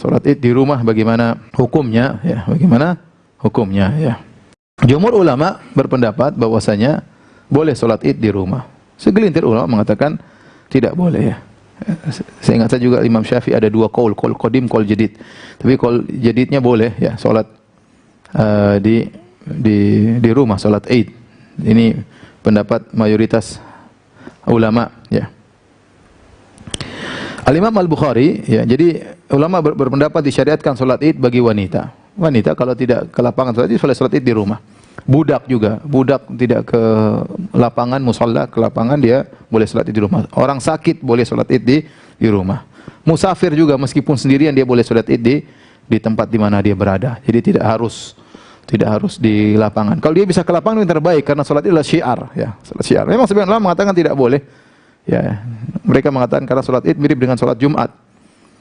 Salat Id di rumah bagaimana hukumnya? Ya, bagaimana hukumnya? Ya. Jumhur ulama berpendapat bahwasanya boleh salat Id di rumah. Segelintir ulama mengatakan tidak boleh ya. Saya ingat saya juga Imam Syafi'i ada dua qaul qadim, qaul jadid. Tapi qaul jadidnya boleh ya salat di rumah salat Id. Ini pendapat mayoritas ulama ya. Al-Imam Al-Bukhari ya, jadi ulama berpendapat disyariatkan salat Id bagi wanita. Wanita kalau tidak ke lapangan salat Id, boleh salat Id di rumah. Budak juga, budak tidak ke lapangan musalla, ke lapangan dia boleh salat Id di rumah. Orang sakit boleh salat Id di rumah. Musafir juga meskipun sendirian dia boleh salat Id di tempat di mana dia berada. Jadi tidak harus di lapangan. Kalau dia bisa ke lapangan itu terbaik karena salat Id adalah syiar ya, salat syiar. Memang sebagian ulama mengatakan tidak boleh. Ya, mereka mengatakan karena salat Id mirip dengan salat Jumat.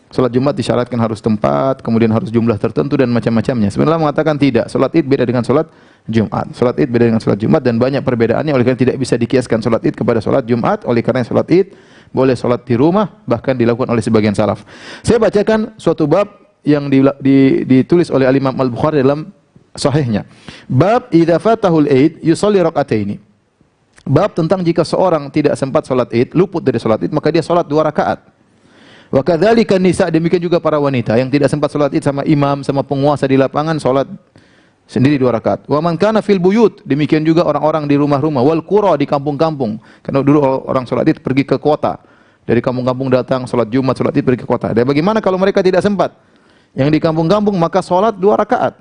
Salat Jumat disyaratkan harus tempat, kemudian harus jumlah tertentu dan macam-macamnya. Sebenarnya mengatakan tidak. Salat Id beda dengan salat Jumat. Salat Id beda dengan salat Jumat dan banyak perbedaannya, oleh karena tidak bisa dikiaskan salat Id kepada salat Jumat. Oleh karena salat Id boleh salat di rumah, bahkan dilakukan oleh sebagian salaf. Saya bacakan suatu bab yang ditulis oleh Al-Imam Al-Bukhari dalam sahihnya. Bab idza fatahul Id yusalli raka'ataini. Bab tentang jika seorang tidak sempat salat Id, luput dari salat Id, maka dia salat 2 rakaat. Wa kadzalika nisa, demikian juga para wanita yang tidak sempat salat Id sama imam, sama penguasa di lapangan, salat sendiri 2 rakaat. Wa man kana fil buyut, demikian juga orang-orang di rumah-rumah, wal qura, di kampung-kampung. Karena dulu orang salat Id pergi ke kota. Dari kampung-kampung datang salat Jumat, salat Id pergi ke kota. Dan bagaimana kalau mereka tidak sempat? Yang di kampung-kampung maka salat 2 rakaat.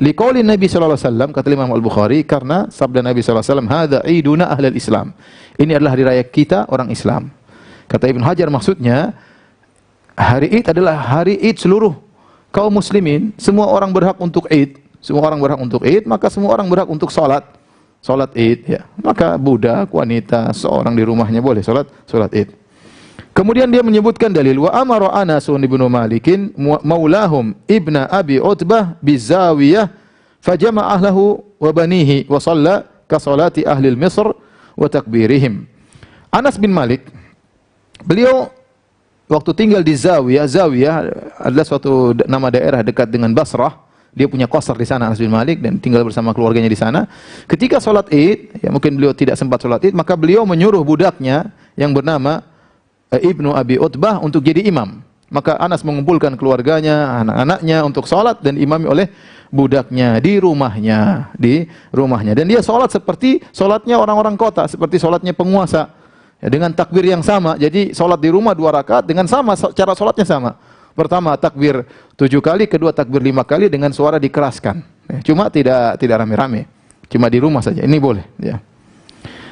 Liqaulin Nabi sallallahu alaihi wasallam, kata Imam Al-Bukhari, karena sabda Nabi sallallahu alaihi wasallam, hadza iduna ahlul Islam. Ini adalah hari raya kita orang Islam. Kata Ibnu Hajar maksudnya hari Id adalah hari Id seluruh kaum muslimin, semua orang berhak untuk Id. Semua orang berhak untuk Id, maka semua orang berhak untuk salat Id ya. Maka budak, wanita, seorang di rumahnya boleh salat Id. Kemudian dia menyebutkan dalil wa amara Anas bin Malikin maulahum ibna Abi Utbah bizawiyah fajama'a ahlahu wa banihi wa shalla ka salati ahli Misr wa takbirihim. Anas bin Malik beliau waktu tinggal di Zawiyah adalah suatu nama daerah dekat dengan Basrah. Dia punya qasr di sana Anas bin Malik dan tinggal bersama keluarganya di sana. Ketika salat Id, ya mungkin beliau tidak sempat salat Id, maka beliau menyuruh budaknya yang bernama Ibnu Abi Utbah untuk jadi imam. Maka Anas mengumpulkan keluarganya, anak-anaknya untuk salat dan imami oleh budaknya di rumahnya. Dan dia salat seperti salatnya orang-orang kota, seperti salatnya penguasa. Ya, dengan takbir yang sama. Jadi salat di rumah 2 rakaat dengan sama, cara salatnya sama. Pertama takbir 7 kali, kedua takbir 5 kali dengan suara dikeraskan. Ya, cuma tidak rame-rame. Cuma di rumah saja. Ini boleh, ya.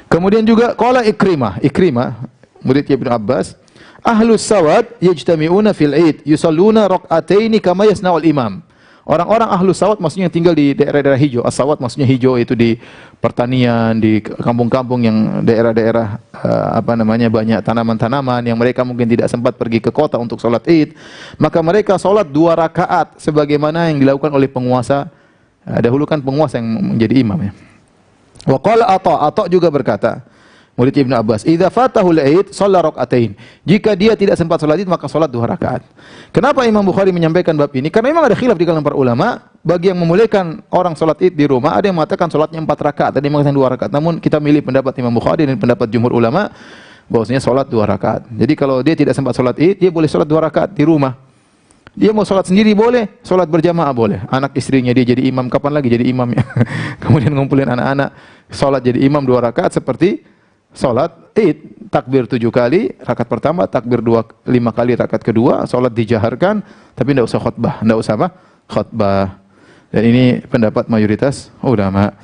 Kemudian juga qala Ikrimah muridnya Ibnu Abbas, ahlus sawad yajtami'una fil Id yusalluna rak'ataini kama yasna'ul imam. Orang-orang ahlus sawad maksudnya yang tinggal di daerah-daerah hijau. As-sawad maksudnya hijau itu di pertanian, di kampung-kampung yang daerah-daerah banyak tanaman-tanaman yang mereka mungkin tidak sempat pergi ke kota untuk salat Id. Maka mereka salat 2 rakaat sebagaimana yang dilakukan oleh penguasa. Dahulu kan penguasa yang menjadi imam ya. Wa qala Atha juga berkata, murid Ibnu Abbas, idza fatahul Id shalla rak'atain. Jika dia tidak sempat salat Id maka salat 2 rakaat. Kenapa Imam Bukhari menyampaikan bab ini? Karena memang ada khilaf di kalangan para ulama bagi yang memuliakan orang salat Id di rumah. Ada yang mengatakan salatnya 4 rakaat, ada yang mengatakan 2 rakaat. Namun kita milih pendapat Imam Bukhari dan pendapat jumhur ulama bahwasanya salat 2 rakaat. Jadi kalau dia tidak sempat salat Id, dia boleh salat 2 rakaat di rumah. Dia mau salat sendiri boleh, salat berjamaah boleh. Anak istrinya dia jadi imam, kapan lagi jadi imamnya? Kemudian ngumpulin anak-anak, salat jadi imam 2 rakaat seperti salat Id, takbir 7 kali, rakaat pertama, takbir 5 kali, rakaat kedua, salat dijaharkan, tapi tidak usah khutbah, Dan ini pendapat mayoritas ulama.